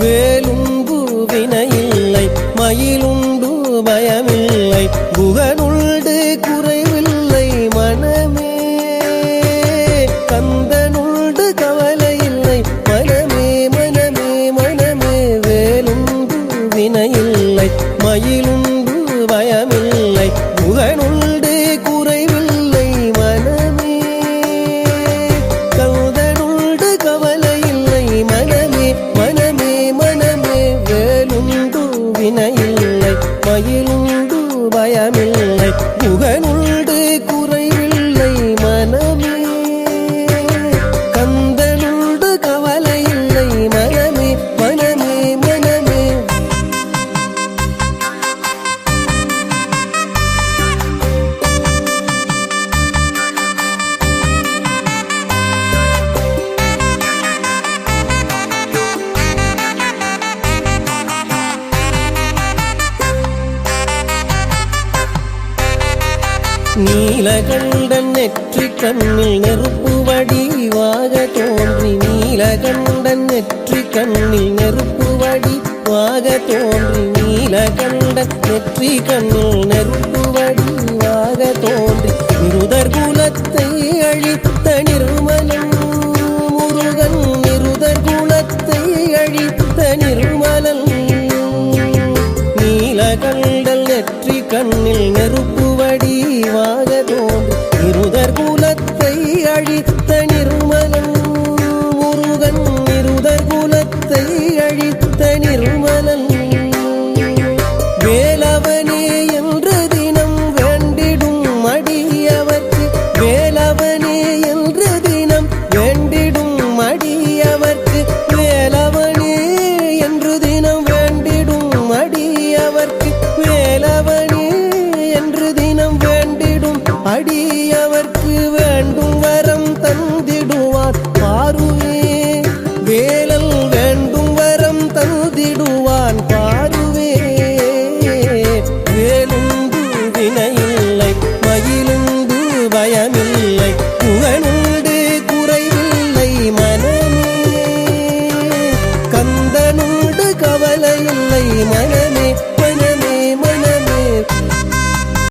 வேலுண்டு வினையில்லை மயிலுண்டு பயமில்லை புகனுண்டு குறைவில்லை மனமே கந்தனுண்டு கவலையில்லை மனமே மனமே மனமே வேலுண்டு வினையில்லை மயிலுண்டு பயமில்லை புகனுண்டு குறைவில்லை மனமே கந்தனுண்டு கவலையில்லை மனமே மனமே மனமே வேலுண்டு வினையில்லை மயிலுண்டு பயமில்லை புகனுண்டு குறைவில்லை மனமே கந்தனுண்டு கவலையில்லை மனமே மனமே மனமே நீலகண்டன் நெற்றி கண்ணில் நெருப்பு வடிவாக தோன்றி நீலகண்டன் நெற்றி கண்ணில் நெருப்பு வடிவாக தோன்றி நீலகண்டன் நெற்றி கண்ணில் நெருப்பு வடிவாக தோன்றி நிருதர் குலத்தை அழித்த நிர்மலன் முருகன் நிருதர் குலத்தை அழித்த நிர்மலன் நீலகண்டல் நெற்றி கண்ணில் நெருப்பு வடிவாக தோன்றி நிருதர் குலத்தை அழித்த நிர்மலன் முருகன் நிருதர் குலத்தை அழித்த நிர்மலன் வேலவனே என்று தினம் வேண்டிடும் அடியவர்க்கு வேலவனே என்று தினம் வேண்டிடும் அடியவர்க்கு வேலவனே என்று தினம் வேண்டிடும் அடியவர்க்கு வேலவனே என்று தினம் வேண்டிடும் அடிய